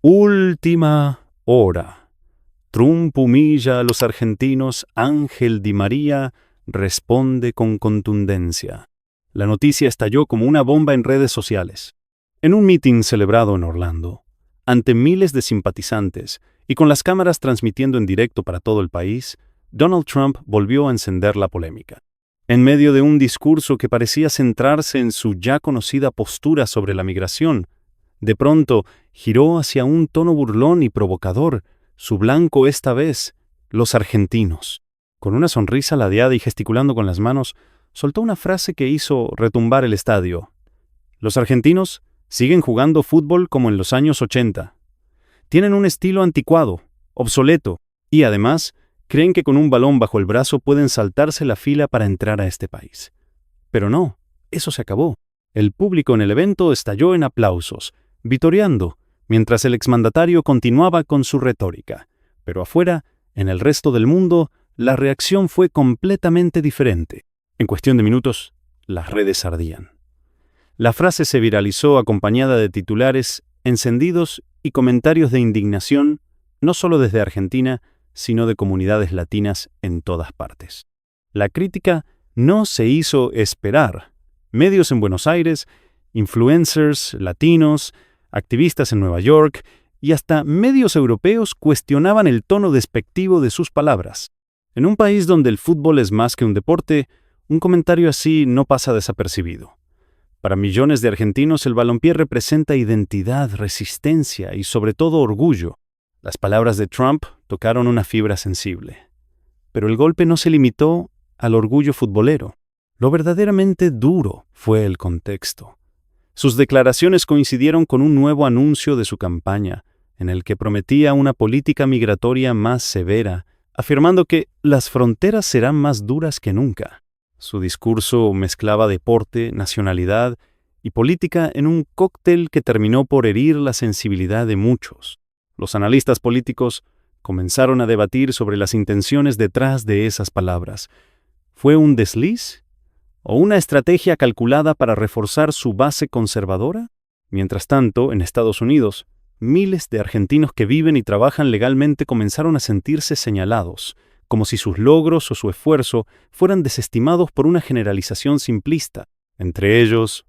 Última hora. Trump humilla a los argentinos. Ángel Di María responde con contundencia. La noticia estalló como una bomba en redes sociales. En un mitin celebrado en Orlando, ante miles de simpatizantes y con las cámaras transmitiendo en directo para todo el país, Donald Trump volvió a encender la polémica. En medio de un discurso que parecía centrarse en su ya conocida postura sobre la migración, de pronto giró hacia un tono burlón y provocador, su blanco esta vez, los argentinos. Con una sonrisa ladeada y gesticulando con las manos, soltó una frase que hizo retumbar el estadio. Los argentinos siguen jugando fútbol como en los años 80. Tienen un estilo anticuado, obsoleto, y además creen que con un balón bajo el brazo pueden saltarse la fila para entrar a este país. Pero no, eso se acabó. El público en el evento estalló en aplausos, vitoreando, mientras el exmandatario continuaba con su retórica. Pero afuera, en el resto del mundo, la reacción fue completamente diferente. En cuestión de minutos, las redes ardían. La frase se viralizó acompañada de titulares encendidos y comentarios de indignación, no solo desde Argentina, sino de comunidades latinas en todas partes. La crítica no se hizo esperar. Medios en Buenos Aires, influencers latinos, activistas en Nueva York y hasta medios europeos cuestionaban el tono despectivo de sus palabras. En un país donde el fútbol es más que un deporte, un comentario así no pasa desapercibido. Para millones de argentinos el balompié representa identidad, resistencia y sobre todo orgullo. Las palabras de Trump tocaron una fibra sensible. Pero el golpe no se limitó al orgullo futbolero. Lo verdaderamente duro fue el contexto. Sus declaraciones coincidieron con un nuevo anuncio de su campaña, en el que prometía una política migratoria más severa, afirmando que las fronteras serán más duras que nunca. Su discurso mezclaba deporte, nacionalidad y política en un cóctel que terminó por herir la sensibilidad de muchos. Los analistas políticos comenzaron a debatir sobre las intenciones detrás de esas palabras. ¿Fue un desliz? ¿O una estrategia calculada para reforzar su base conservadora? Mientras tanto, en Estados Unidos, miles de argentinos que viven y trabajan legalmente comenzaron a sentirse señalados, como si sus logros o su esfuerzo fueran desestimados por una generalización simplista. Entre ellos,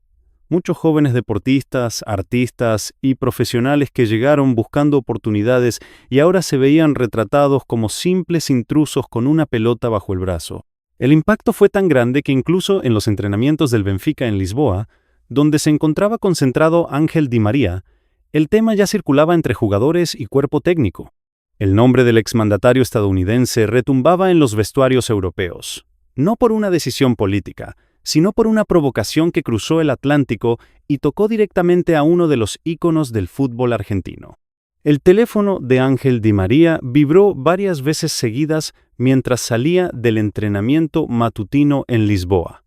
muchos jóvenes deportistas, artistas y profesionales que llegaron buscando oportunidades y ahora se veían retratados como simples intrusos con una pelota bajo el brazo. El impacto fue tan grande que incluso en los entrenamientos del Benfica en Lisboa, donde se encontraba concentrado Ángel Di María, el tema ya circulaba entre jugadores y cuerpo técnico. El nombre del exmandatario estadounidense retumbaba en los vestuarios europeos, no por una decisión política, sino por una provocación que cruzó el Atlántico y tocó directamente a uno de los íconos del fútbol argentino. El teléfono de Ángel Di María vibró varias veces seguidas mientras salía del entrenamiento matutino en Lisboa.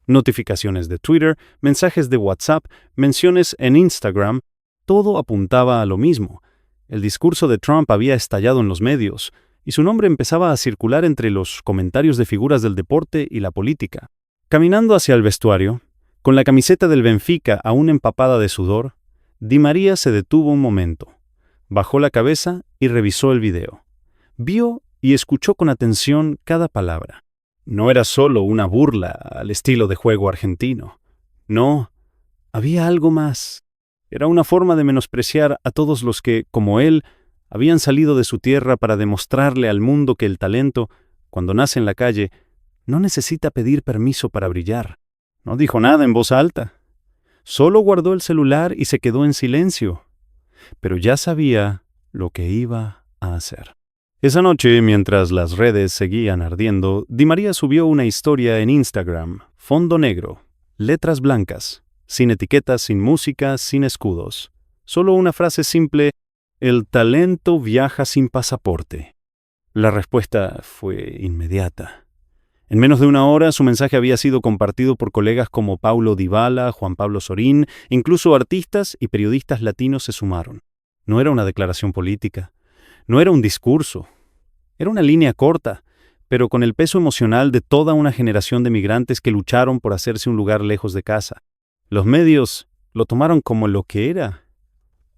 Notificaciones de Twitter, mensajes de WhatsApp, menciones en Instagram, todo apuntaba a lo mismo. El discurso de Trump había estallado en los medios, y su nombre empezaba a circular entre los comentarios de figuras del deporte y la política. Caminando hacia el vestuario, con la camiseta del Benfica aún empapada de sudor, Di María se detuvo un momento. Bajó la cabeza y revisó el video. Vio y escuchó con atención cada palabra. No era solo una burla al estilo de juego argentino. No, había algo más. Era una forma de menospreciar a todos los que, como él, habían salido de su tierra para demostrarle al mundo que el talento, cuando nace en la calle, no necesita pedir permiso para brillar. No dijo nada en voz alta. Solo guardó el celular y se quedó en silencio. Pero ya sabía lo que iba a hacer. Esa noche, mientras las redes seguían ardiendo, Di María subió una historia en Instagram, fondo negro, letras blancas, sin etiquetas, sin música, sin escudos. Solo una frase simple: el talento viaja sin pasaporte. La respuesta fue inmediata. En menos de una hora, su mensaje había sido compartido por colegas como Paulo Dybala, Juan Pablo Sorín, incluso artistas y periodistas latinos se sumaron. No era una declaración política, no era un discurso, era una línea corta, pero con el peso emocional de toda una generación de migrantes que lucharon por hacerse un lugar lejos de casa. Los medios lo tomaron como lo que era: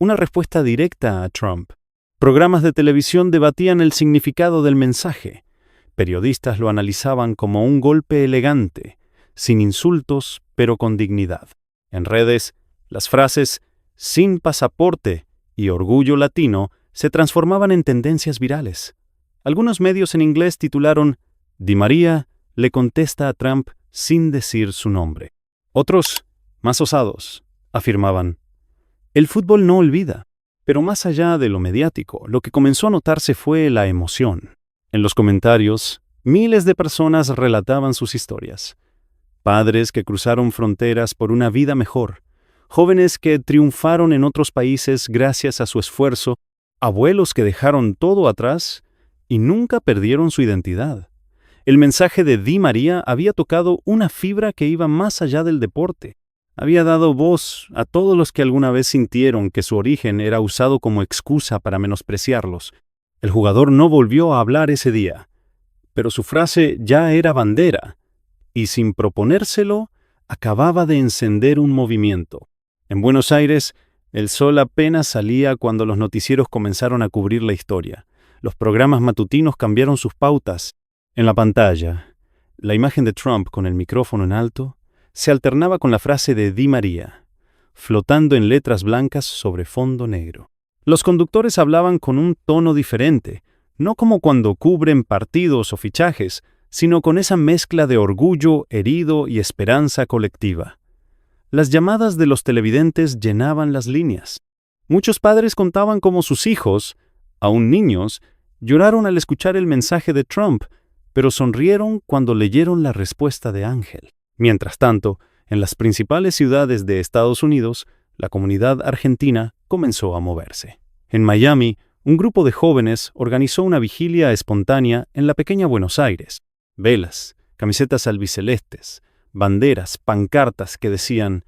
una respuesta directa a Trump. Programas de televisión debatían el significado del mensaje. Periodistas lo analizaban como un golpe elegante, sin insultos, pero con dignidad. En redes, las frases "sin pasaporte" y "orgullo latino" se transformaban en tendencias virales. Algunos medios en inglés titularon "Di María le contesta a Trump sin decir su nombre". Otros, más osados, afirmaban: "El fútbol no olvida". Pero más allá de lo mediático, lo que comenzó a notarse fue la emoción. En los comentarios, miles de personas relataban sus historias. Padres que cruzaron fronteras por una vida mejor, jóvenes que triunfaron en otros países gracias a su esfuerzo, abuelos que dejaron todo atrás y nunca perdieron su identidad. El mensaje de Di María había tocado una fibra que iba más allá del deporte. Había dado voz a todos los que alguna vez sintieron que su origen era usado como excusa para menospreciarlos. El jugador no volvió a hablar ese día, pero su frase ya era bandera, y sin proponérselo, acababa de encender un movimiento. En Buenos Aires, el sol apenas salía cuando los noticieros comenzaron a cubrir la historia. Los programas matutinos cambiaron sus pautas. En la pantalla, la imagen de Trump con el micrófono en alto se alternaba con la frase de Di María, flotando en letras blancas sobre fondo negro. Los conductores hablaban con un tono diferente, no como cuando cubren partidos o fichajes, sino con esa mezcla de orgullo herido y esperanza colectiva. Las llamadas de los televidentes llenaban las líneas. Muchos padres contaban cómo sus hijos, aún niños, lloraron al escuchar el mensaje de Trump, pero sonrieron cuando leyeron la respuesta de Ángel. Mientras tanto, en las principales ciudades de Estados Unidos, la comunidad argentina comenzó a moverse. En Miami, un grupo de jóvenes organizó una vigilia espontánea en la pequeña Buenos Aires. Velas, camisetas albicelestes, banderas, pancartas que decían: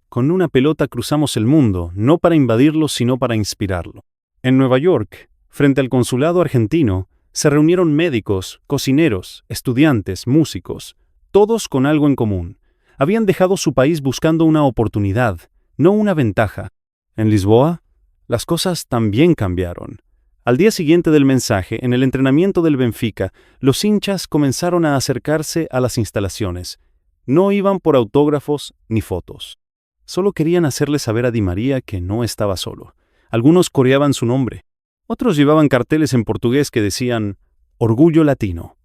"Con una pelota cruzamos el mundo, no para invadirlo, sino para inspirarlo". En Nueva York, frente al consulado argentino, se reunieron médicos, cocineros, estudiantes, músicos, todos con algo en común. Habían dejado su país buscando una oportunidad, no una ventaja. En Lisboa, las cosas también cambiaron. Al día siguiente del mensaje, en el entrenamiento del Benfica, los hinchas comenzaron a acercarse a las instalaciones. No iban por autógrafos ni fotos. Solo querían hacerle saber a Di María que no estaba solo. Algunos coreaban su nombre. Otros llevaban carteles en portugués que decían "Orgullo latino".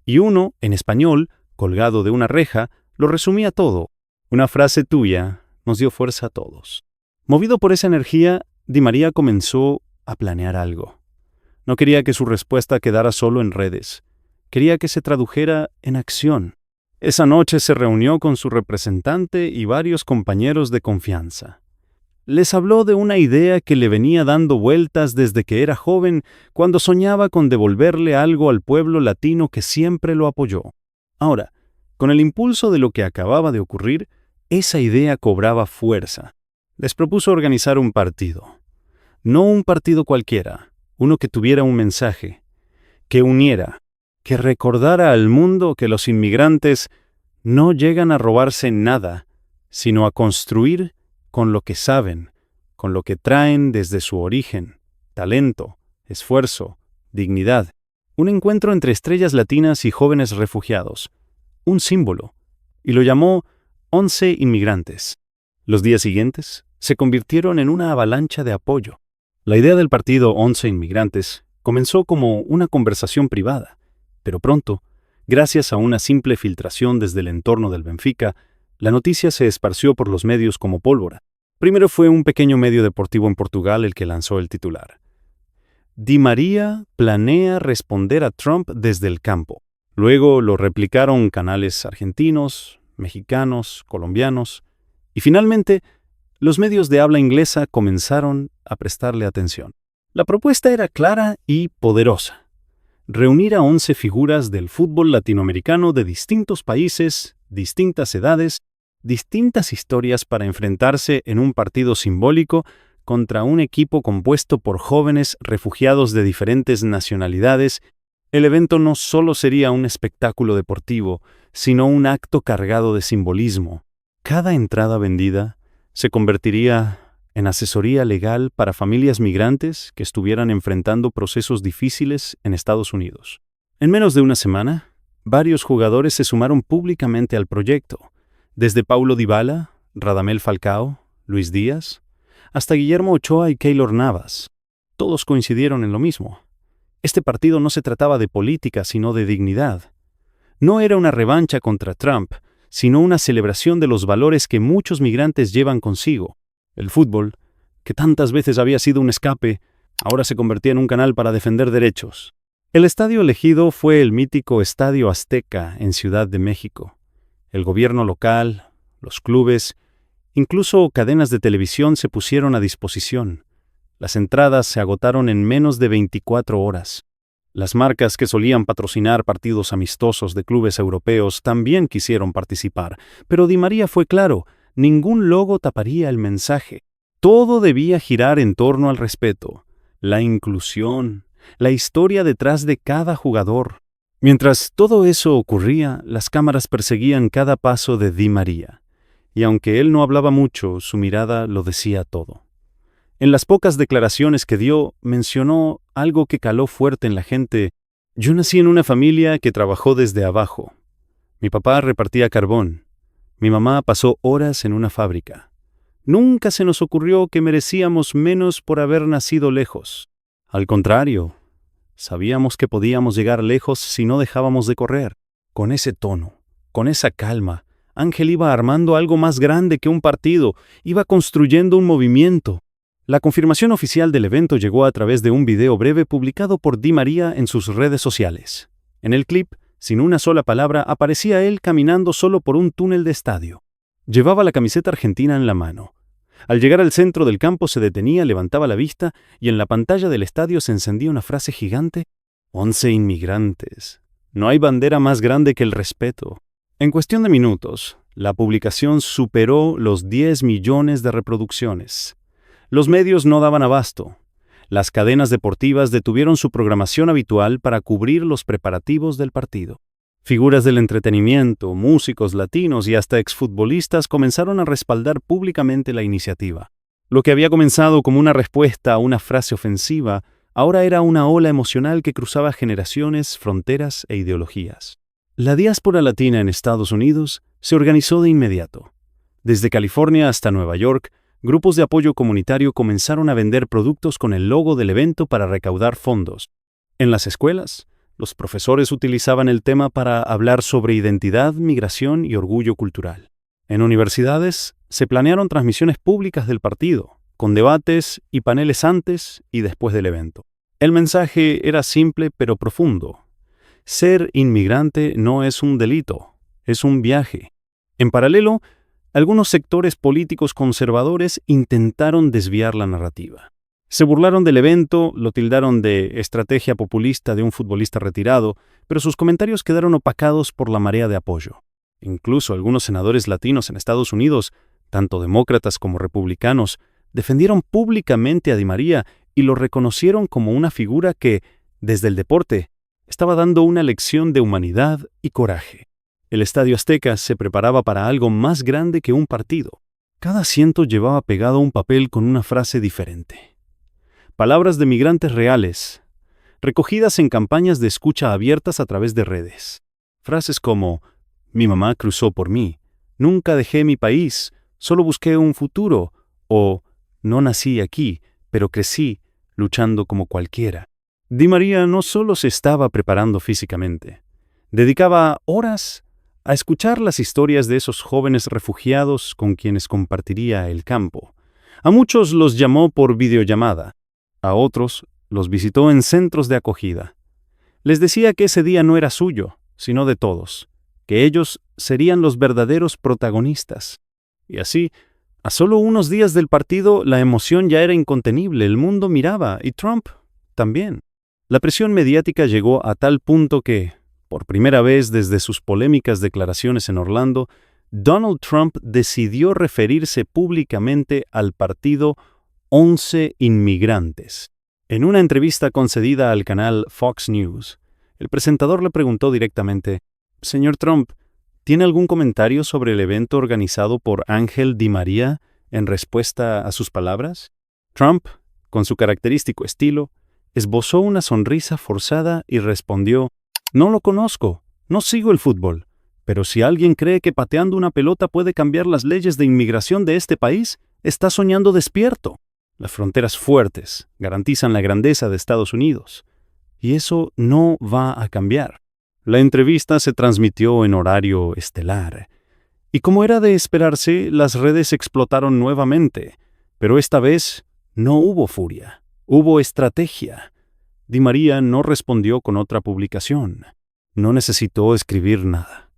Y uno, en español, colgado de una reja, lo resumía todo: "Una frase tuya nos dio fuerza a todos". Movido por esa energía, Di María comenzó a planear algo. No quería que su respuesta quedara solo en redes. Quería que se tradujera en acción. Esa noche se reunió con su representante y varios compañeros de confianza. Les habló de una idea que le venía dando vueltas desde que era joven, cuando soñaba con devolverle algo al pueblo latino que siempre lo apoyó. Ahora, con el impulso de lo que acababa de ocurrir, esa idea cobraba fuerza. Les propuso organizar un partido. No un partido cualquiera, uno que tuviera un mensaje, que uniera, que recordara al mundo que los inmigrantes no llegan a robarse nada, sino a construir con lo que saben, con lo que traen desde su origen: talento, esfuerzo, dignidad. Un encuentro entre estrellas latinas y jóvenes refugiados. Un símbolo. Y lo llamó 11 Inmigrantes. Los días siguientes se convirtieron en una avalancha de apoyo. La idea del partido 11 Inmigrantes comenzó como una conversación privada, pero pronto, gracias a una simple filtración desde el entorno del Benfica, la noticia se esparció por los medios como pólvora. Primero fue un pequeño medio deportivo en Portugal el que lanzó el titular: "Di María planea responder a Trump desde el campo". Luego lo replicaron canales argentinos, mexicanos, colombianos, y finalmente los medios de habla inglesa comenzaron a prestarle atención. La propuesta era clara y poderosa: reunir a 11 figuras del fútbol latinoamericano de distintos países, distintas edades, distintas historias para enfrentarse en un partido simbólico contra un equipo compuesto por jóvenes refugiados de diferentes nacionalidades. El evento no solo sería un espectáculo deportivo, sino un acto cargado de simbolismo. Cada entrada vendida se convertiría en asesoría legal para familias migrantes que estuvieran enfrentando procesos difíciles en Estados Unidos. En menos de una semana, varios jugadores se sumaron públicamente al proyecto, desde Paulo Dybala, Radamel Falcao, Luis Díaz, hasta Guillermo Ochoa y Keylor Navas. Todos coincidieron en lo mismo. Este partido no se trataba de política, sino de dignidad. No era una revancha contra Trump, sino una celebración de los valores que muchos migrantes llevan consigo. El fútbol, que tantas veces había sido un escape, ahora se convertía en un canal para defender derechos. El estadio elegido fue el mítico Estadio Azteca en Ciudad de México. El gobierno local, los clubes, incluso cadenas de televisión se pusieron a disposición. Las entradas se agotaron en menos de 24 horas. Las marcas que solían patrocinar partidos amistosos de clubes europeos también quisieron participar, pero Di María fue claro, ningún logo taparía el mensaje. Todo debía girar en torno al respeto, la inclusión, la historia detrás de cada jugador. Mientras todo eso ocurría, las cámaras perseguían cada paso de Di María, y aunque él no hablaba mucho, su mirada lo decía todo. En las pocas declaraciones que dio, mencionó algo que caló fuerte en la gente. Yo nací en una familia que trabajó desde abajo. Mi papá repartía carbón. Mi mamá pasó horas en una fábrica. Nunca se nos ocurrió que merecíamos menos por haber nacido lejos. Al contrario, sabíamos que podíamos llegar lejos si no dejábamos de correr. Con ese tono, con esa calma, Ángel iba armando algo más grande que un partido, iba construyendo un movimiento. La confirmación oficial del evento llegó a través de un video breve publicado por Di María en sus redes sociales. En el clip, sin una sola palabra, aparecía él caminando solo por un túnel de estadio. Llevaba la camiseta argentina en la mano. Al llegar al centro del campo se detenía, levantaba la vista y en la pantalla del estadio se encendía una frase gigante: 11 inmigrantes. No hay bandera más grande que el respeto. En cuestión de minutos, la publicación superó los 10 millones de reproducciones. Los medios no daban abasto. Las cadenas deportivas detuvieron su programación habitual para cubrir los preparativos del partido. Figuras del entretenimiento, músicos latinos y hasta exfutbolistas comenzaron a respaldar públicamente la iniciativa. Lo que había comenzado como una respuesta a una frase ofensiva, ahora era una ola emocional que cruzaba generaciones, fronteras e ideologías. La diáspora latina en Estados Unidos se organizó de inmediato. Desde California hasta Nueva York, grupos de apoyo comunitario comenzaron a vender productos con el logo del evento para recaudar fondos. En las escuelas, los profesores utilizaban el tema para hablar sobre identidad, migración y orgullo cultural. En universidades, se planearon transmisiones públicas del partido, con debates y paneles antes y después del evento. El mensaje era simple pero profundo. Ser inmigrante no es un delito, es un viaje. En paralelo, algunos sectores políticos conservadores intentaron desviar la narrativa. Se burlaron del evento, lo tildaron de estrategia populista de un futbolista retirado, pero sus comentarios quedaron opacados por la marea de apoyo. Incluso algunos senadores latinos en Estados Unidos, tanto demócratas como republicanos, defendieron públicamente a Di María y lo reconocieron como una figura que, desde el deporte, estaba dando una lección de humanidad y coraje. El Estadio Azteca se preparaba para algo más grande que un partido. Cada asiento llevaba pegado un papel con una frase diferente. Palabras de migrantes reales, recogidas en campañas de escucha abiertas a través de redes. Frases como: mi mamá cruzó por mí, nunca dejé mi país, solo busqué un futuro, o no nací aquí, pero crecí luchando como cualquiera. Di María no solo se estaba preparando físicamente, dedicaba horas a escuchar las historias de esos jóvenes refugiados con quienes compartiría el campo. A muchos los llamó por videollamada, a otros los visitó en centros de acogida. Les decía que ese día no era suyo, sino de todos, que ellos serían los verdaderos protagonistas. Y así, a solo unos días del partido, la emoción ya era incontenible, el mundo miraba, y Trump también. La presión mediática llegó a tal punto que, por primera vez desde sus polémicas declaraciones en Orlando, Donald Trump decidió referirse públicamente al partido 11 inmigrantes. En una entrevista concedida al canal Fox News, el presentador le preguntó directamente: «Señor Trump, ¿tiene algún comentario sobre el evento organizado por Ángel Di María en respuesta a sus palabras? Trump, con su característico estilo, esbozó una sonrisa forzada y respondió: «No lo conozco, no sigo el fútbol, pero si alguien cree que pateando una pelota puede cambiar las leyes de inmigración de este país, está soñando despierto. Las fronteras fuertes garantizan la grandeza de Estados Unidos, y eso no va a cambiar». La entrevista se transmitió en horario estelar, y como era de esperarse, las redes explotaron nuevamente, pero esta vez no hubo furia, hubo estrategia. Di María no respondió con otra publicación. No necesitó escribir nada.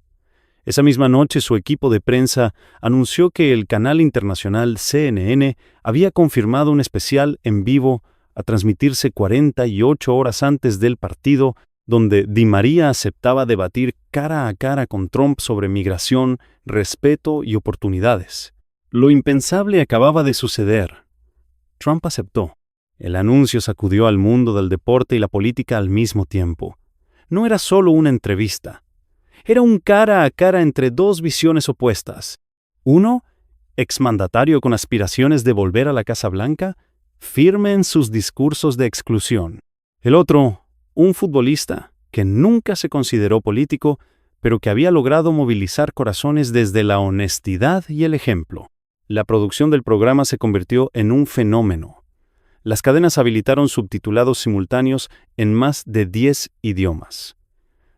Esa misma noche su equipo de prensa anunció que el canal internacional CNN había confirmado un especial en vivo a transmitirse 48 horas antes del partido, donde Di María aceptaba debatir cara a cara con Trump sobre migración, respeto y oportunidades. Lo impensable acababa de suceder. Trump aceptó. El anuncio sacudió al mundo del deporte y la política al mismo tiempo. No era solo una entrevista. Era un cara a cara entre dos visiones opuestas. Uno, exmandatario con aspiraciones de volver a la Casa Blanca, firme en sus discursos de exclusión. El otro, un futbolista que nunca se consideró político, pero que había logrado movilizar corazones desde la honestidad y el ejemplo. La producción del programa se convirtió en un fenómeno. Las cadenas habilitaron subtitulados simultáneos en más de 10 idiomas.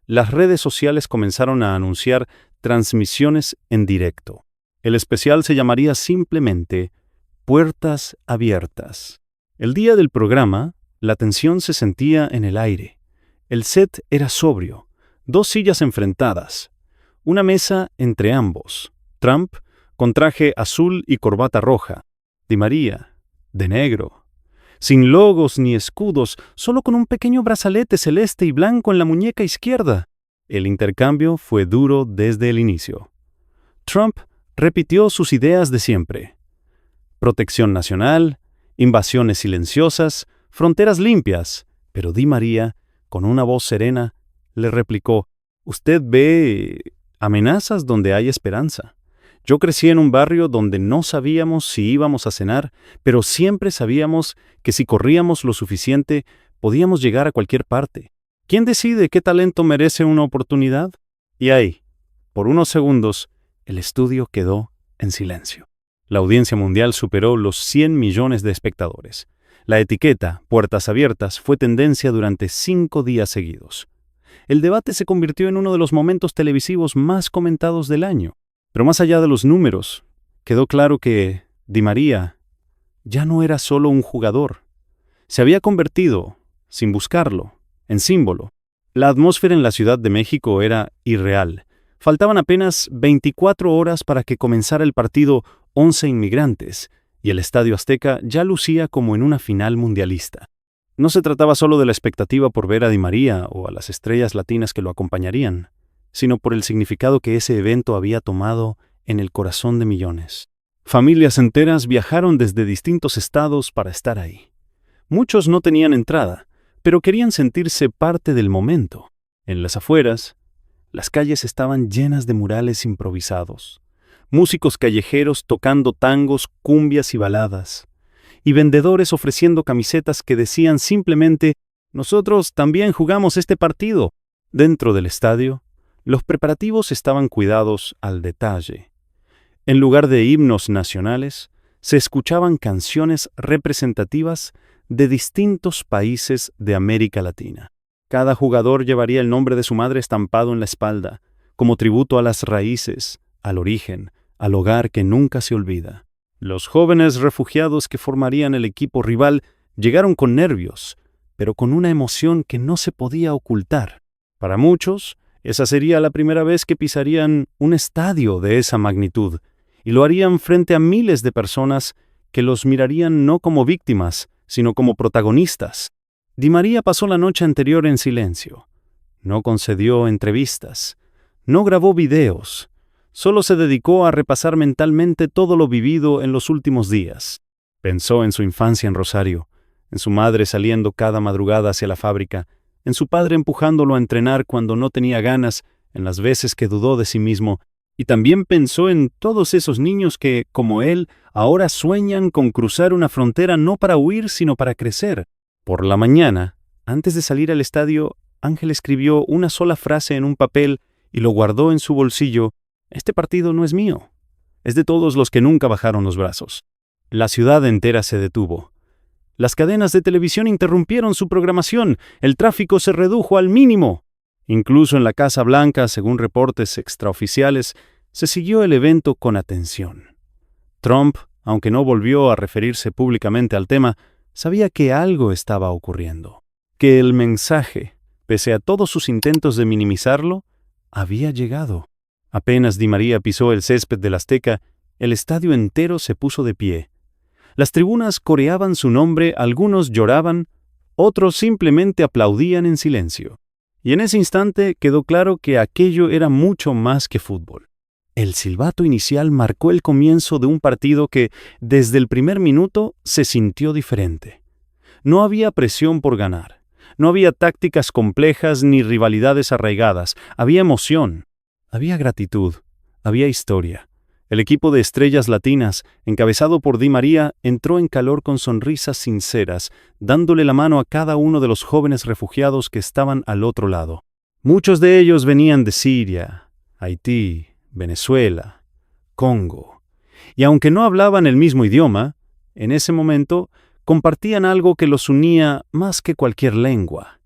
Las redes sociales comenzaron a anunciar transmisiones en directo. El especial se llamaría simplemente Puertas Abiertas. El día del programa, la tensión se sentía en el aire. El set era sobrio, 2 sillas enfrentadas, una mesa entre ambos. Trump, con traje azul y corbata roja. Di María, de negro. Sin logos ni escudos, solo con un pequeño brazalete celeste y blanco en la muñeca izquierda. El intercambio fue duro desde el inicio. Trump repitió sus ideas de siempre: protección nacional, invasiones silenciosas, fronteras limpias, pero Di María, con una voz serena, le replicó: «Usted ve amenazas donde hay esperanza. Yo crecí en un barrio donde no sabíamos si íbamos a cenar, pero siempre sabíamos que si corríamos lo suficiente, podíamos llegar a cualquier parte. ¿Quién decide qué talento merece una oportunidad?». Y ahí, por unos segundos, el estudio quedó en silencio. La audiencia mundial superó los 100 millones de espectadores. La etiqueta Puertas Abiertas fue tendencia durante 5 días seguidos. El debate se convirtió en uno de los momentos televisivos más comentados del año. Pero más allá de los números, quedó claro que Di María ya no era solo un jugador. Se había convertido, sin buscarlo, en símbolo. La atmósfera en la Ciudad de México era irreal. Faltaban apenas 24 horas para que comenzara el partido 11 Inmigrantes, y el Estadio Azteca ya lucía como en una final mundialista. No se trataba solo de la expectativa por ver a Di María o a las estrellas latinas que lo acompañarían, sino por el significado que ese evento había tomado en el corazón de millones. Familias enteras viajaron desde distintos estados para estar ahí. Muchos no tenían entrada, pero querían sentirse parte del momento. En las afueras, las calles estaban llenas de murales improvisados, músicos callejeros tocando tangos, cumbias y baladas, y vendedores ofreciendo camisetas que decían simplemente: «Nosotros también jugamos este partido». Dentro del estadio, los preparativos estaban cuidados al detalle. En lugar de himnos nacionales, se escuchaban canciones representativas de distintos países de América Latina. Cada jugador llevaría el nombre de su madre estampado en la espalda, como tributo a las raíces, al origen, al hogar que nunca se olvida. Los jóvenes refugiados que formarían el equipo rival llegaron con nervios, pero con una emoción que no se podía ocultar. Para muchos, esa sería la primera vez que pisarían un estadio de esa magnitud, y lo harían frente a miles de personas que los mirarían no como víctimas, sino como protagonistas. Di María pasó la noche anterior en silencio. No concedió entrevistas, no grabó videos, solo se dedicó a repasar mentalmente todo lo vivido en los últimos días. Pensó en su infancia en Rosario, en su madre saliendo cada madrugada hacia la fábrica, en su padre empujándolo a entrenar cuando no tenía ganas, en las veces que dudó de sí mismo, Y también pensó en todos esos niños que, como él, ahora sueñan con cruzar una frontera no para huir, sino para crecer. Por la mañana, antes de salir al estadio, Ángel escribió una sola frase en un papel y lo guardó en su bolsillo. Este partido no es mío. Es de todos los que nunca bajaron los brazos. La ciudad entera se detuvo. Las cadenas de televisión interrumpieron su programación. El tráfico se redujo al mínimo. Incluso en la Casa Blanca, según reportes extraoficiales, se siguió el evento con atención. Trump, aunque no volvió a referirse públicamente al tema, sabía que algo estaba ocurriendo, que el mensaje, pese a todos sus intentos de minimizarlo, había llegado. Apenas Di María pisó el césped del Azteca, el estadio entero se puso de pie. Las tribunas coreaban su nombre, algunos lloraban, otros simplemente aplaudían en silencio. Y en ese instante quedó claro que aquello era mucho más que fútbol. El silbato inicial marcó el comienzo de un partido que, desde el primer minuto, se sintió diferente. No había presión por ganar. No había tácticas complejas ni rivalidades arraigadas. Había emoción. Había gratitud. Había historia. El equipo de estrellas latinas, encabezado por Di María, entró en calor con sonrisas sinceras, dándole la mano a cada uno de los jóvenes refugiados que estaban al otro lado. Muchos de ellos venían de Siria, Haití, Venezuela, Congo. Y aunque no hablaban el mismo idioma, en ese momento compartían algo que los unía más que cualquier lengua: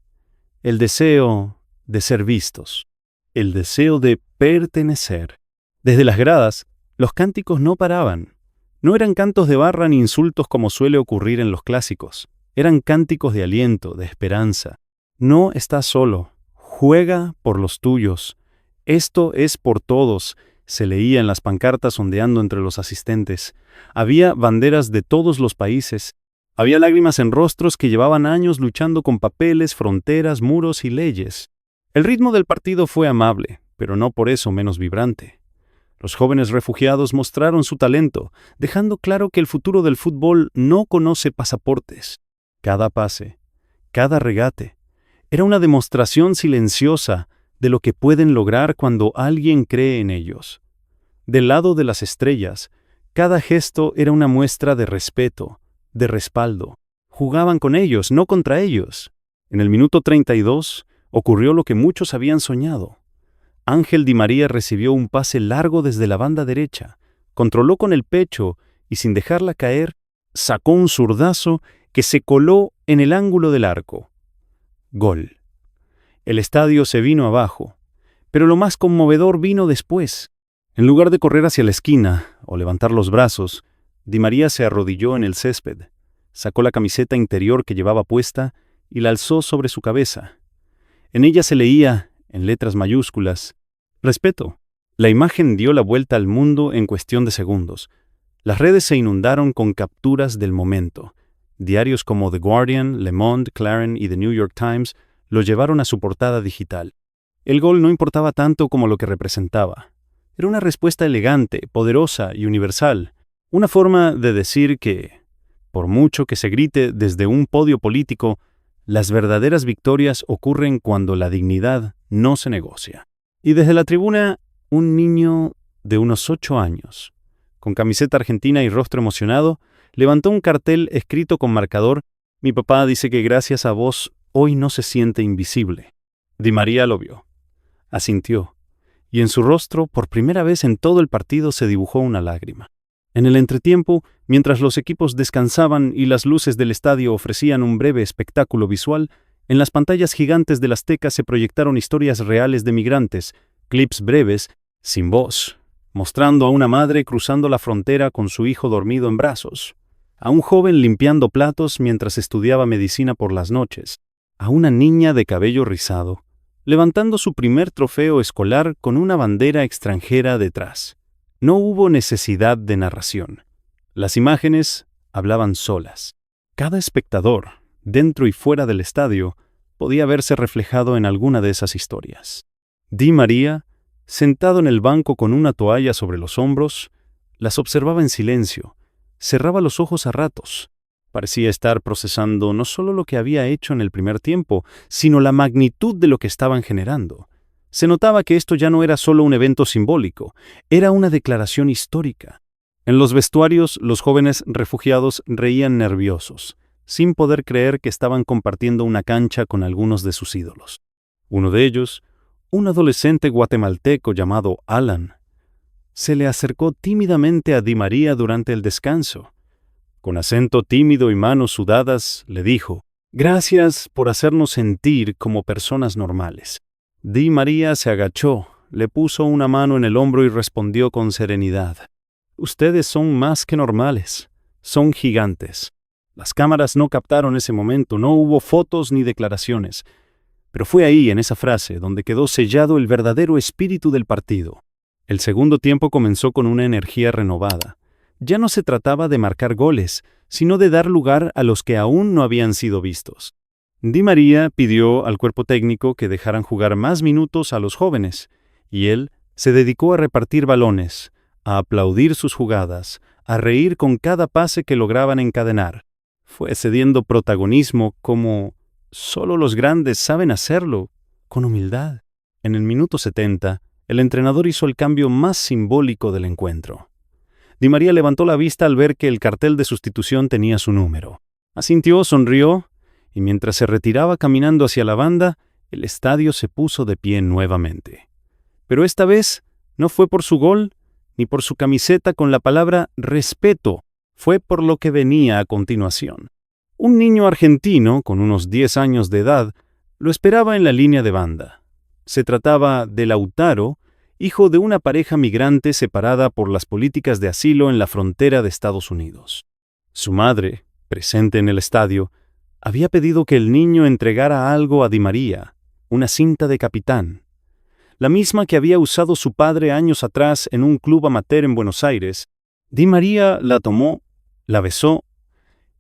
el deseo de ser vistos, el deseo de pertenecer. Desde las gradas, los cánticos no paraban. No eran cantos de barra ni insultos como suele ocurrir en los clásicos. Eran cánticos de aliento, de esperanza. No estás solo. Juega por los tuyos. Esto es por todos, se leía en las pancartas ondeando entre los asistentes. Había banderas de todos los países. Había lágrimas en rostros que llevaban años luchando con papeles, fronteras, muros y leyes. El ritmo del partido fue amable, pero no por eso menos vibrante. Los jóvenes refugiados mostraron su talento, dejando claro que el futuro del fútbol no conoce pasaportes. Cada pase, cada regate, era una demostración silenciosa de lo que pueden lograr cuando alguien cree en ellos. Del lado de las estrellas, cada gesto era una muestra de respeto, de respaldo. Jugaban con ellos, no contra ellos. En el minuto 32 ocurrió lo que muchos habían soñado. Ángel Di María recibió un pase largo desde la banda derecha, controló con el pecho y sin dejarla caer, sacó un zurdazo que se coló en el ángulo del arco. Gol. El estadio se vino abajo, pero lo más conmovedor vino después. En lugar de correr hacia la esquina o levantar los brazos, Di María se arrodilló en el césped, sacó la camiseta interior que llevaba puesta y la alzó sobre su cabeza. En ella se leía, en letras mayúsculas, respeto. La imagen dio la vuelta al mundo en cuestión de segundos. Las redes se inundaron con capturas del momento. Diarios como The Guardian, Le Monde, Clarín y The New York Times lo llevaron a su portada digital. El gol no importaba tanto como lo que representaba. Era una respuesta elegante, poderosa y universal. Una forma de decir que, por mucho que se grite desde un podio político, las verdaderas victorias ocurren cuando la dignidad no se negocia. Y desde la tribuna, un niño de unos 8 años, con camiseta argentina y rostro emocionado, levantó un cartel escrito con marcador: «Mi papá dice que gracias a vos hoy no se siente invisible». Di María lo vio, asintió, y en su rostro, por primera vez en todo el partido, se dibujó una lágrima. En el entretiempo, mientras los equipos descansaban y las luces del estadio ofrecían un breve espectáculo visual, en las pantallas gigantes del Azteca se proyectaron historias reales de migrantes, clips breves, sin voz, mostrando a una madre cruzando la frontera con su hijo dormido en brazos, a un joven limpiando platos mientras estudiaba medicina por las noches, a una niña de cabello rizado, levantando su primer trofeo escolar con una bandera extranjera detrás. No hubo necesidad de narración. Las imágenes hablaban solas. Cada espectador, dentro y fuera del estadio, podía verse reflejado en alguna de esas historias. Di María, sentado en el banco con una toalla sobre los hombros, las observaba en silencio, cerraba los ojos a ratos. Parecía estar procesando no solo lo que había hecho en el primer tiempo, sino la magnitud de lo que estaban generando. Se notaba que esto ya no era solo un evento simbólico, era una declaración histórica. En los vestuarios, los jóvenes refugiados reían nerviosos, sin poder creer que estaban compartiendo una cancha con algunos de sus ídolos. Uno de ellos, un adolescente guatemalteco llamado Alan, se le acercó tímidamente a Di María durante el descanso. Con acento tímido y manos sudadas, le dijo: «Gracias por hacernos sentir como personas normales». Di María se agachó, le puso una mano en el hombro y respondió con serenidad: «Ustedes son más que normales, son gigantes». Las cámaras no captaron ese momento, no hubo fotos ni declaraciones, pero fue ahí, en esa frase, donde quedó sellado el verdadero espíritu del partido. El segundo tiempo comenzó con una energía renovada. Ya no se trataba de marcar goles, sino de dar lugar a los que aún no habían sido vistos. Di María pidió al cuerpo técnico que dejaran jugar más minutos a los jóvenes, y él se dedicó a repartir balones, a aplaudir sus jugadas, a reír con cada pase que lograban encadenar. Fue cediendo protagonismo como solo los grandes saben hacerlo, con humildad. En el minuto 70, el entrenador hizo el cambio más simbólico del encuentro. Di María levantó la vista al ver que el cartel de sustitución tenía su número. Asintió, sonrió, y mientras se retiraba caminando hacia la banda, el estadio se puso de pie nuevamente. Pero esta vez no fue por su gol, ni por su camiseta con la palabra respeto, fue por lo que venía a continuación. Un niño argentino, con unos 10 años de edad, lo esperaba en la línea de banda. Se trataba de Lautaro, hijo de una pareja migrante separada por las políticas de asilo en la frontera de Estados Unidos. Su madre, presente en el estadio, había pedido que el niño entregara algo a Di María, una cinta de capitán, la misma que había usado su padre años atrás en un club amateur en Buenos Aires. Di María la tomó, la besó,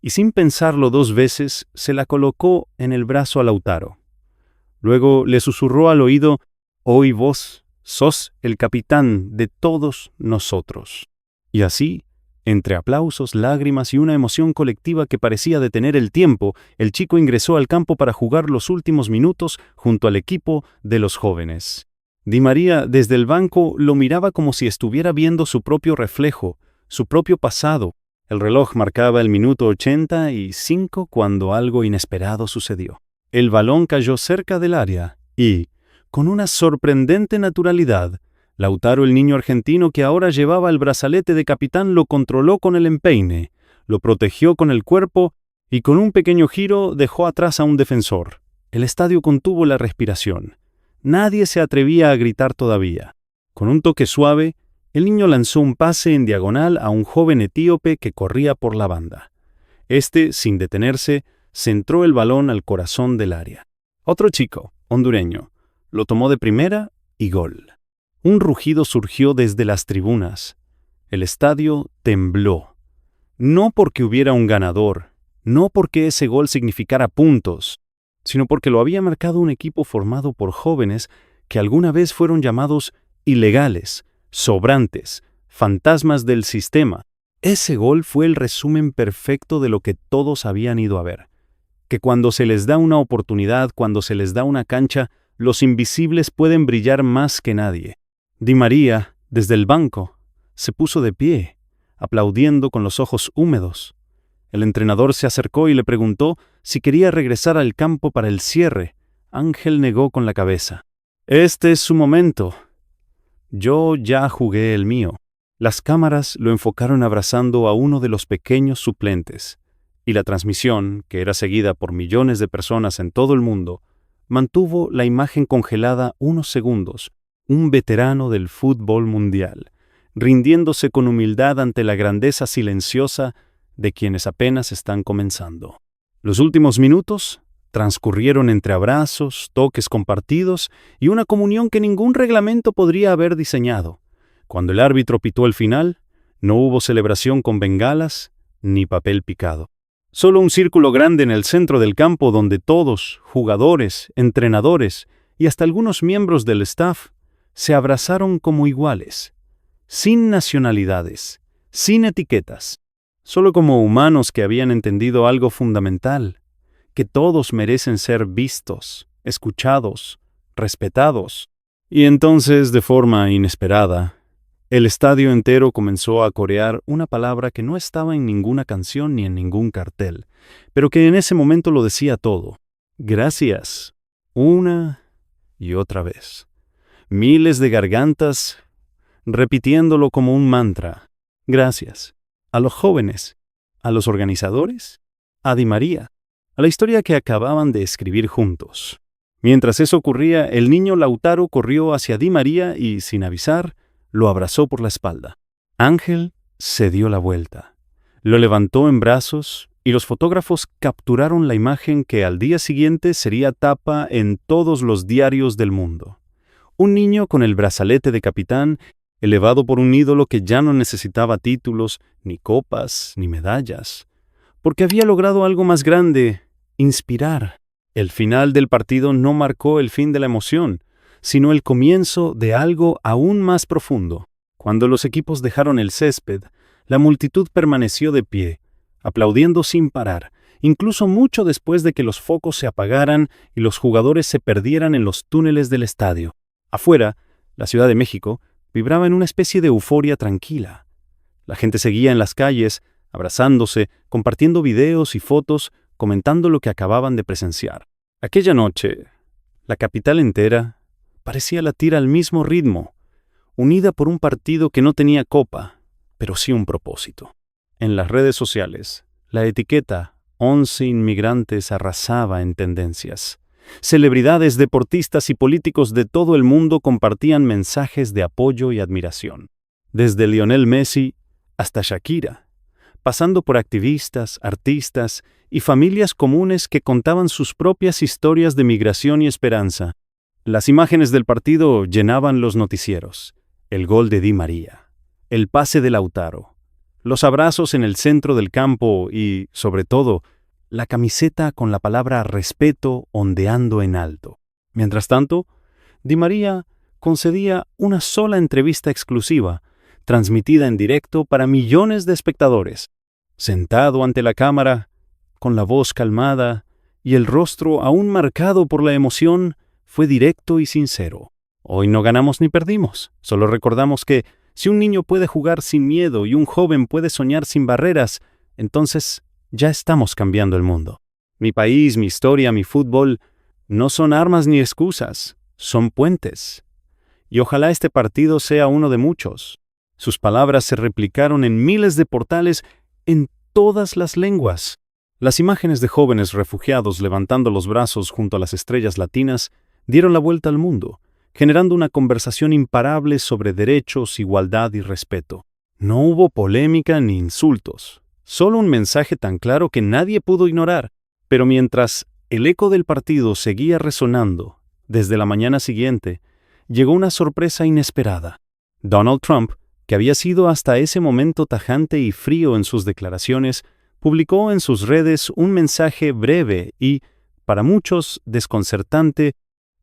y sin pensarlo 2 veces se la colocó en el brazo a Lautaro. Luego le susurró al oído: «Hoy vos sos el capitán de todos nosotros». Y así, entre aplausos, lágrimas y una emoción colectiva que parecía detener el tiempo, el chico ingresó al campo para jugar los últimos minutos junto al equipo de los jóvenes. Di María, desde el banco, lo miraba como si estuviera viendo su propio reflejo, su propio pasado. El reloj marcaba el minuto 85 cuando algo inesperado sucedió. El balón cayó cerca del área y, con una sorprendente naturalidad, Lautaro, el niño argentino que ahora llevaba el brazalete de capitán, lo controló con el empeine, lo protegió con el cuerpo y con un pequeño giro dejó atrás a un defensor. El estadio contuvo la respiración. Nadie se atrevía a gritar todavía. Con un toque suave, el niño lanzó un pase en diagonal a un joven etíope que corría por la banda. Este, sin detenerse, centró el balón al corazón del área. Otro chico, hondureño, lo tomó de primera y gol. Un rugido surgió desde las tribunas. El estadio tembló. No porque hubiera un ganador, no porque ese gol significara puntos, sino porque lo había marcado un equipo formado por jóvenes que alguna vez fueron llamados ilegales, sobrantes, fantasmas del sistema. Ese gol fue el resumen perfecto de lo que todos habían ido a ver. Que cuando se les da una oportunidad, cuando se les da una cancha, los invisibles pueden brillar más que nadie. Di María, desde el banco, se puso de pie, aplaudiendo con los ojos húmedos. El entrenador se acercó y le preguntó si quería regresar al campo para el cierre. Ángel negó con la cabeza. «Este es su momento. Yo ya jugué el mío». Las cámaras lo enfocaron abrazando a uno de los pequeños suplentes, y la transmisión, que era seguida por millones de personas en todo el mundo, mantuvo la imagen congelada unos segundos. Un veterano del fútbol mundial, rindiéndose con humildad ante la grandeza silenciosa de quienes apenas están comenzando. Los últimos minutos transcurrieron entre abrazos, toques compartidos y una comunión que ningún reglamento podría haber diseñado. Cuando el árbitro pitó el final, no hubo celebración con bengalas ni papel picado. Solo un círculo grande en el centro del campo donde todos, jugadores, entrenadores y hasta algunos miembros del staff, se abrazaron como iguales, sin nacionalidades, sin etiquetas, solo como humanos que habían entendido algo fundamental, que todos merecen ser vistos, escuchados, respetados. Y entonces, de forma inesperada, el estadio entero comenzó a corear una palabra que no estaba en ninguna canción ni en ningún cartel, pero que en ese momento lo decía todo. Gracias. Una y otra vez. Miles de gargantas repitiéndolo como un mantra. Gracias. A los jóvenes, a los organizadores, a Di María, a la historia que acababan de escribir juntos. Mientras eso ocurría, el niño Lautaro corrió hacia Di María y, sin avisar, lo abrazó por la espalda. Ángel se dio la vuelta, lo levantó en brazos y los fotógrafos capturaron la imagen que al día siguiente sería tapa en todos los diarios del mundo. Un niño con el brazalete de capitán, elevado por un ídolo que ya no necesitaba títulos, ni copas, ni medallas, porque había logrado algo más grande: inspirar. El final del partido no marcó el fin de la emoción, sino el comienzo de algo aún más profundo. Cuando los equipos dejaron el césped, la multitud permaneció de pie, aplaudiendo sin parar, incluso mucho después de que los focos se apagaran y los jugadores se perdieran en los túneles del estadio. Afuera, la Ciudad de México vibraba en una especie de euforia tranquila. La gente seguía en las calles, abrazándose, compartiendo videos y fotos, comentando lo que acababan de presenciar. Aquella noche, la capital entera parecía latir al mismo ritmo, unida por un partido que no tenía copa, pero sí un propósito. En las redes sociales, la etiqueta 11 inmigrantes arrasaba en tendencias. Celebridades, deportistas y políticos de todo el mundo compartían mensajes de apoyo y admiración. Desde Lionel Messi hasta Shakira, pasando por activistas, artistas y familias comunes que contaban sus propias historias de migración y esperanza. Las imágenes del partido llenaban los noticieros. El gol de Di María, el pase de Lautaro, los abrazos en el centro del campo y, sobre todo, la camiseta con la palabra respeto ondeando en alto. Mientras tanto, Di María concedía una sola entrevista exclusiva, transmitida en directo para millones de espectadores. Sentado ante la cámara, con la voz calmada y el rostro aún marcado por la emoción, fue directo y sincero. Hoy no ganamos ni perdimos, solo recordamos que si un niño puede jugar sin miedo y un joven puede soñar sin barreras, entonces ya estamos cambiando el mundo. Mi país, mi historia, mi fútbol no son armas ni excusas, son puentes. Y ojalá este partido sea uno de muchos. Sus palabras se replicaron en miles de portales en todas las lenguas. Las imágenes de jóvenes refugiados levantando los brazos junto a las estrellas latinas dieron la vuelta al mundo, generando una conversación imparable sobre derechos, igualdad y respeto. No hubo polémica ni insultos, solo un mensaje tan claro que nadie pudo ignorar. Pero mientras el eco del partido seguía resonando, desde la mañana siguiente, llegó una sorpresa inesperada. Donald Trump, que había sido hasta ese momento tajante y frío en sus declaraciones, publicó en sus redes un mensaje breve y, para muchos, desconcertante: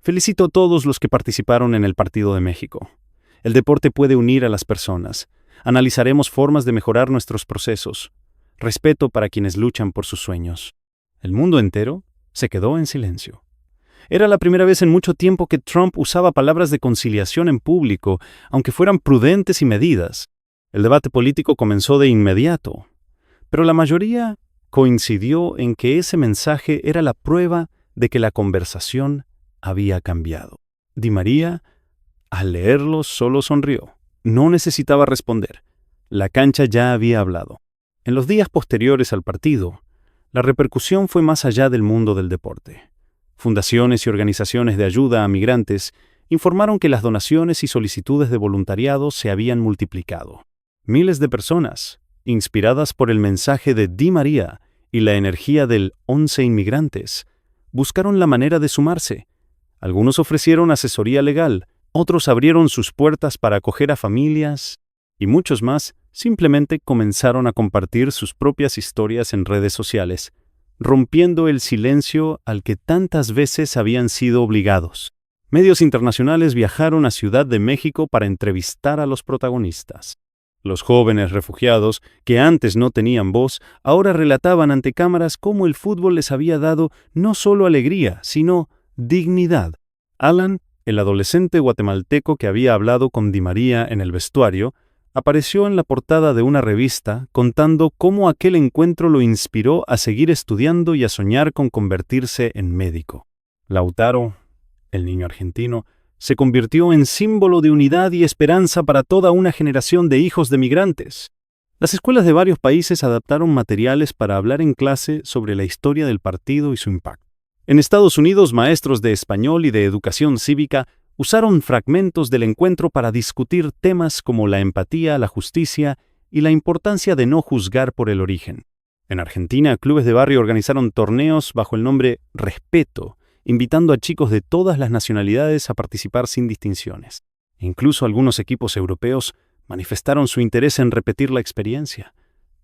felicito a todos los que participaron en el Partido de México. El deporte puede unir a las personas. Analizaremos formas de mejorar nuestros procesos. Respeto para quienes luchan por sus sueños. El mundo entero se quedó en silencio. Era la primera vez en mucho tiempo que Trump usaba palabras de conciliación en público, aunque fueran prudentes y medidas. El debate político comenzó de inmediato, pero la mayoría coincidió en que ese mensaje era la prueba de que la conversación había cambiado. Di María, al leerlo, solo sonrió. No necesitaba responder. La cancha ya había hablado. En los días posteriores al partido, la repercusión fue más allá del mundo del deporte. Fundaciones y organizaciones de ayuda a migrantes informaron que las donaciones y solicitudes de voluntariado se habían multiplicado. Miles de personas, inspiradas por el mensaje de Di María y la energía del 11 inmigrantes, buscaron la manera de sumarse. Algunos ofrecieron asesoría legal, otros abrieron sus puertas para acoger a familias, y muchos más simplemente comenzaron a compartir sus propias historias en redes sociales, rompiendo el silencio al que tantas veces habían sido obligados. Medios internacionales viajaron a Ciudad de México para entrevistar a los protagonistas. Los jóvenes refugiados, que antes no tenían voz, ahora relataban ante cámaras cómo el fútbol les había dado no solo alegría, sino dignidad. Alan, el adolescente guatemalteco que había hablado con Di María en el vestuario, apareció en la portada de una revista contando cómo aquel encuentro lo inspiró a seguir estudiando y a soñar con convertirse en médico. Lautaro, el niño argentino, se convirtió en símbolo de unidad y esperanza para toda una generación de hijos de migrantes. Las escuelas de varios países adaptaron materiales para hablar en clase sobre la historia del partido y su impacto. En Estados Unidos, maestros de español y de educación cívica usaron fragmentos del encuentro para discutir temas como la empatía, la justicia y la importancia de no juzgar por el origen. En Argentina, clubes de barrio organizaron torneos bajo el nombre Respeto, invitando a chicos de todas las nacionalidades a participar sin distinciones. Incluso algunos equipos europeos manifestaron su interés en repetir la experiencia,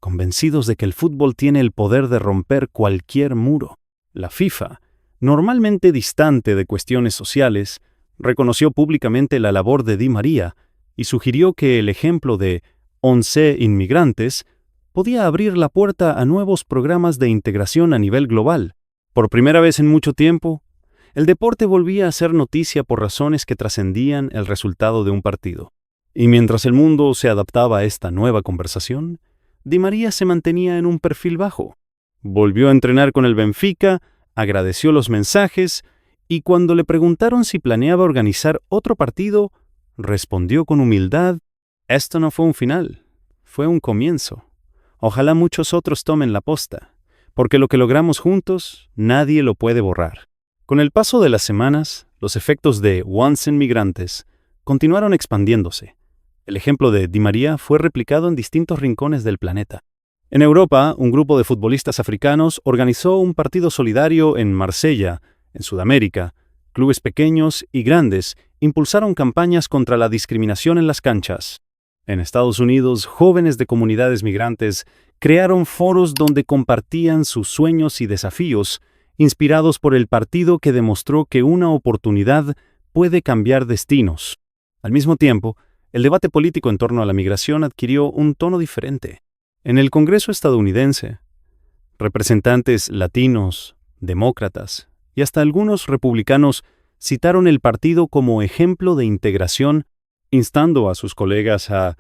convencidos de que el fútbol tiene el poder de romper cualquier muro. La FIFA, normalmente distante de cuestiones sociales, reconoció públicamente la labor de Di María y sugirió que el ejemplo de 11 inmigrantes podía abrir la puerta a nuevos programas de integración a nivel global. Por primera vez en mucho tiempo, el deporte volvía a ser noticia por razones que trascendían el resultado de un partido. Y mientras el mundo se adaptaba a esta nueva conversación, Di María se mantenía en un perfil bajo. Volvió a entrenar con el Benfica, agradeció los mensajes y cuando le preguntaron si planeaba organizar otro partido, respondió con humildad: «Esto no fue un final, fue un comienzo. Ojalá muchos otros tomen la posta, porque lo que logramos juntos nadie lo puede borrar». Con el paso de las semanas, los efectos de Once Inmigrantes continuaron expandiéndose. El ejemplo de Di María fue replicado en distintos rincones del planeta. En Europa, un grupo de futbolistas africanos organizó un partido solidario en Marsella, en Sudamérica. Clubes pequeños y grandes impulsaron campañas contra la discriminación en las canchas. En Estados Unidos, jóvenes de comunidades migrantes crearon foros donde compartían sus sueños y desafíos, inspirados por el partido que demostró que una oportunidad puede cambiar destinos. Al mismo tiempo, el debate político en torno a la migración adquirió un tono diferente. En el Congreso estadounidense, representantes latinos, demócratas y hasta algunos republicanos citaron el partido como ejemplo de integración, instando a sus colegas a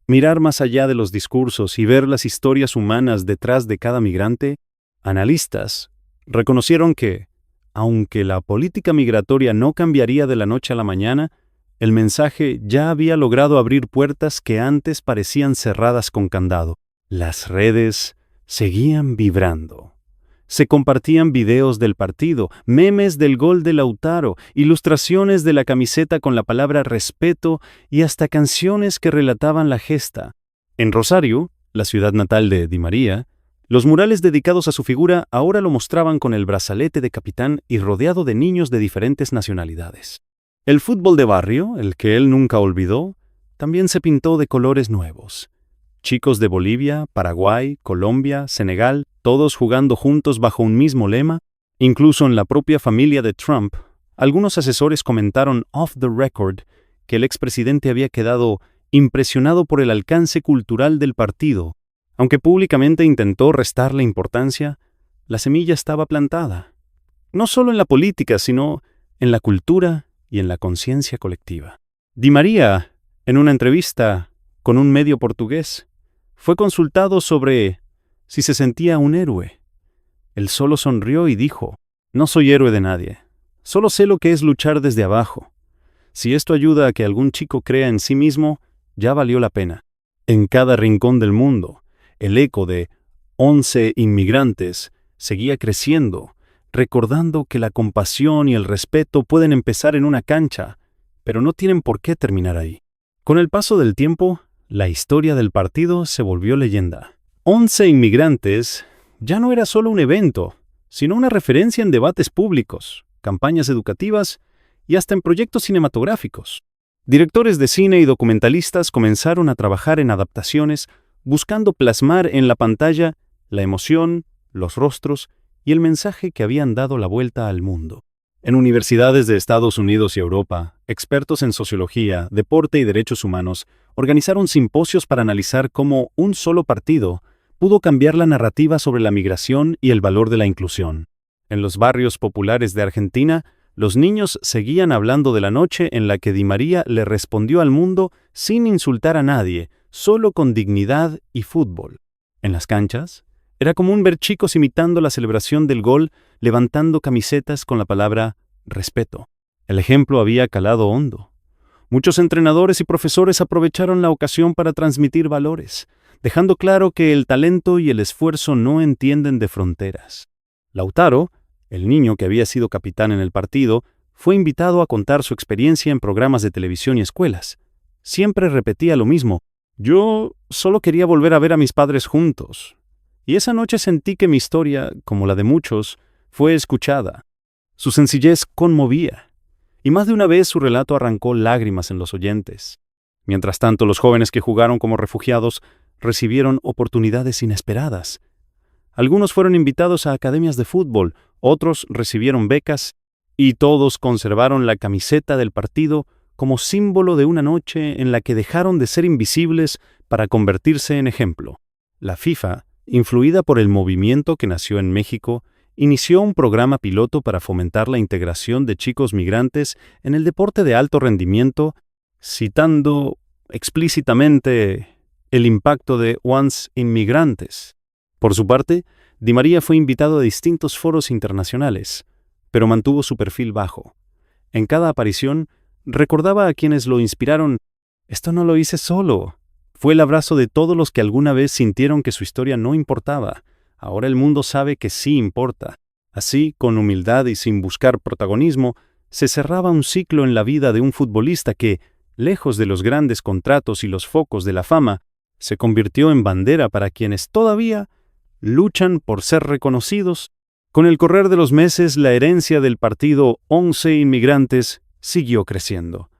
mirar más allá de los discursos y ver las historias humanas detrás de cada migrante. Analistas reconocieron que, aunque la política migratoria no cambiaría de la noche a la mañana, el mensaje ya había logrado abrir puertas que antes parecían cerradas con candado. Las redes seguían vibrando. Se compartían videos del partido, memes del gol de Lautaro, ilustraciones de la camiseta con la palabra respeto y hasta canciones que relataban la gesta. En Rosario, la ciudad natal de Di María, los murales dedicados a su figura ahora lo mostraban con el brazalete de capitán y rodeado de niños de diferentes nacionalidades. El fútbol de barrio, el que él nunca olvidó, también se pintó de colores nuevos. Chicos de Bolivia, Paraguay, Colombia, Senegal, todos jugando juntos bajo un mismo lema. Incluso en la propia familia de Trump, algunos asesores comentaron off the record que el expresidente había quedado impresionado por el alcance cultural del partido. Aunque públicamente intentó restarle importancia, la semilla estaba plantada, no solo en la política, sino en la cultura y en la conciencia colectiva. Di María, en una entrevista con un medio portugués, fue consultado sobre si se sentía un héroe. Él solo sonrió y dijo: «No soy héroe de nadie, solo sé lo que es luchar desde abajo. Si esto ayuda a que algún chico crea en sí mismo, ya valió la pena». En cada rincón del mundo, el eco de 11 inmigrantes seguía creciendo, recordando que la compasión y el respeto pueden empezar en una cancha, pero no tienen por qué terminar ahí. Con el paso del tiempo, la historia del partido se volvió leyenda. 11 inmigrantes ya no era solo un evento, sino una referencia en debates públicos, campañas educativas y hasta en proyectos cinematográficos. Directores de cine y documentalistas comenzaron a trabajar en adaptaciones buscando plasmar en la pantalla la emoción, los rostros y el mensaje que habían dado la vuelta al mundo. En universidades de Estados Unidos y Europa, expertos en sociología, deporte y derechos humanos organizaron simposios para analizar cómo un solo partido pudo cambiar la narrativa sobre la migración y el valor de la inclusión. En los barrios populares de Argentina, los niños seguían hablando de la noche en la que Di María le respondió al mundo sin insultar a nadie, solo con dignidad y fútbol. En las canchas, era común ver chicos imitando la celebración del gol, levantando camisetas con la palabra respeto. El ejemplo había calado hondo. Muchos entrenadores y profesores aprovecharon la ocasión para transmitir valores, dejando claro que el talento y el esfuerzo no entienden de fronteras. Lautaro, el niño que había sido capitán en el partido, fue invitado a contar su experiencia en programas de televisión y escuelas. Siempre repetía lo mismo: yo solo quería volver a ver a mis padres juntos. Y esa noche sentí que mi historia, como la de muchos, fue escuchada. Su sencillez conmovía, y más de una vez su relato arrancó lágrimas en los oyentes. Mientras tanto, los jóvenes que jugaron como refugiados recibieron oportunidades inesperadas. Algunos fueron invitados a academias de fútbol, otros recibieron becas, y todos conservaron la camiseta del partido como símbolo de una noche en la que dejaron de ser invisibles para convertirse en ejemplo. La FIFA, influida por el movimiento que nació en México, inició un programa piloto para fomentar la integración de chicos migrantes en el deporte de alto rendimiento, citando explícitamente el impacto de Once Inmigrantes. Por su parte, Di María fue invitado a distintos foros internacionales, pero mantuvo su perfil bajo. En cada aparición, recordaba a quienes lo inspiraron: «Esto no lo hice solo. Fue el abrazo de todos los que alguna vez sintieron que su historia no importaba. Ahora el mundo sabe que sí importa». Así, con humildad y sin buscar protagonismo, se cerraba un ciclo en la vida de un futbolista que, lejos de los grandes contratos y los focos de la fama, se convirtió en bandera para quienes todavía luchan por ser reconocidos. Con el correr de los meses, la herencia del partido Once Inmigrantes siguió creciendo.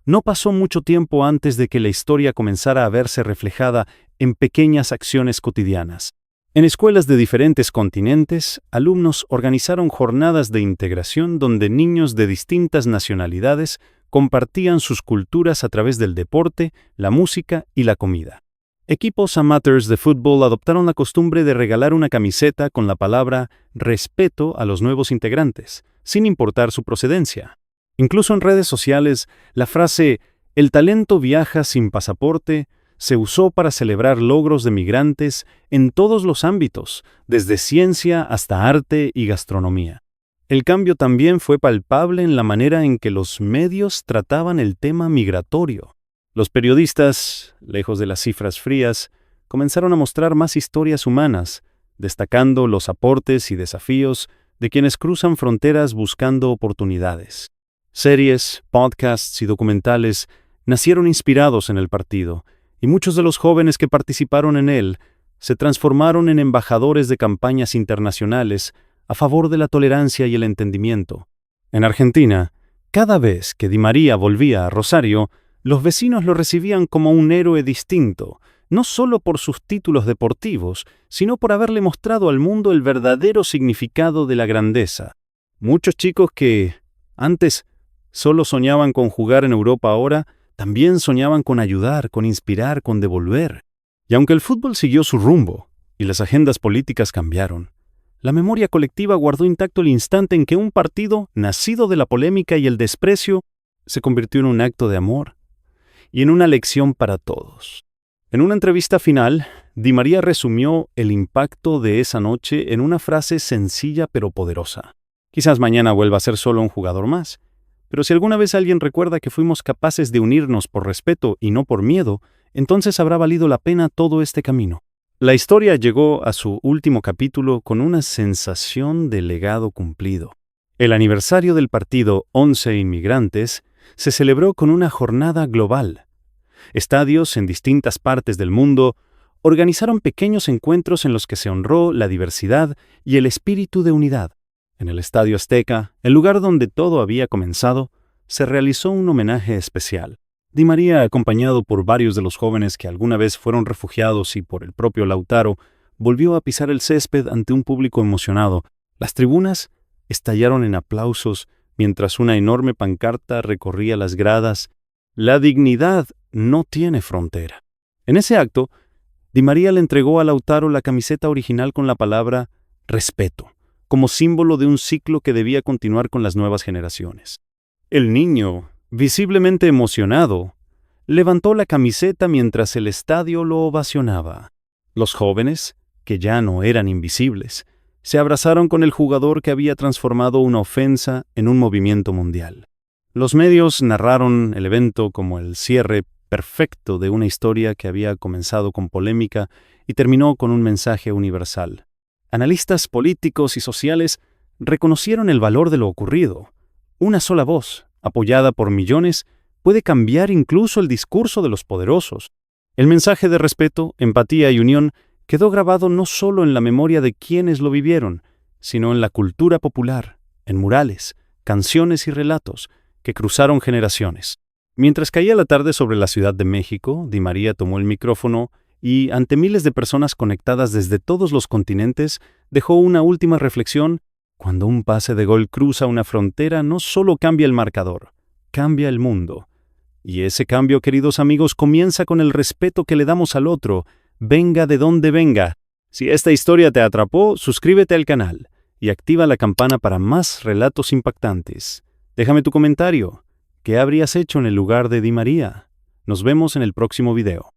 No pasó mucho tiempo antes de que la historia comenzara a verse reflejada en pequeñas acciones cotidianas. En escuelas de diferentes continentes, alumnos organizaron jornadas de integración donde niños de distintas nacionalidades compartían sus culturas a través del deporte, la música y la comida. Equipos amateurs de fútbol adoptaron la costumbre de regalar una camiseta con la palabra respeto a los nuevos integrantes, sin importar su procedencia. Incluso en redes sociales, la frase «el talento viaja sin pasaporte» se usó para celebrar logros de migrantes en todos los ámbitos, desde ciencia hasta arte y gastronomía. El cambio también fue palpable en la manera en que los medios trataban el tema migratorio. Los periodistas, lejos de las cifras frías, comenzaron a mostrar más historias humanas, destacando los aportes y desafíos de quienes cruzan fronteras buscando oportunidades. Series, podcasts y documentales nacieron inspirados en el partido, y muchos de los jóvenes que participaron en él se transformaron en embajadores de campañas internacionales a favor de la tolerancia y el entendimiento. En Argentina, cada vez que Di María volvía a Rosario, los vecinos lo recibían como un héroe distinto, no solo por sus títulos deportivos, sino por haberle mostrado al mundo el verdadero significado de la grandeza. Muchos chicos que, antes, solo soñaban con jugar en Europa, ahora también soñaban con ayudar, con inspirar, con devolver. Y aunque el fútbol siguió su rumbo y las agendas políticas cambiaron, la memoria colectiva guardó intacto el instante en que un partido, nacido de la polémica y el desprecio, se convirtió en un acto de amor y en una lección para todos. En una entrevista final, Di María resumió el impacto de esa noche en una frase sencilla pero poderosa. Quizás mañana vuelva a ser solo un jugador más, pero si alguna vez alguien recuerda que fuimos capaces de unirnos por respeto y no por miedo, entonces habrá valido la pena todo este camino. La historia llegó a su último capítulo con una sensación de legado cumplido. El aniversario del partido Once Inmigrantes se celebró con una jornada global. Estadios en distintas partes del mundo organizaron pequeños encuentros en los que se honró la diversidad y el espíritu de unidad. En el Estadio Azteca, el lugar donde todo había comenzado, se realizó un homenaje especial. Di María, acompañado por varios de los jóvenes que alguna vez fueron refugiados y por el propio Lautaro, volvió a pisar el césped ante un público emocionado. Las tribunas estallaron en aplausos mientras una enorme pancarta recorría las gradas. La dignidad no tiene frontera. En ese acto, Di María le entregó a Lautaro la camiseta original con la palabra respeto, como símbolo de un ciclo que debía continuar con las nuevas generaciones. El niño, visiblemente emocionado, levantó la camiseta mientras el estadio lo ovacionaba. Los jóvenes, que ya no eran invisibles, se abrazaron con el jugador que había transformado una ofensa en un movimiento mundial. Los medios narraron el evento como el cierre perfecto de una historia que había comenzado con polémica y terminó con un mensaje universal. Analistas políticos y sociales reconocieron el valor de lo ocurrido. Una sola voz, apoyada por millones, puede cambiar incluso el discurso de los poderosos. El mensaje de respeto, empatía y unión quedó grabado no solo en la memoria de quienes lo vivieron, sino en la cultura popular, en murales, canciones y relatos que cruzaron generaciones. Mientras caía la tarde sobre la Ciudad de México, Di María tomó el micrófono y, ante miles de personas conectadas desde todos los continentes, dejó una última reflexión: cuando un pase de gol cruza una frontera, no solo cambia el marcador, cambia el mundo. Y ese cambio, queridos amigos, comienza con el respeto que le damos al otro, venga de donde venga. Si esta historia te atrapó, suscríbete al canal y activa la campana para más relatos impactantes. Déjame tu comentario. ¿Qué habrías hecho en el lugar de Di María? Nos vemos en el próximo video.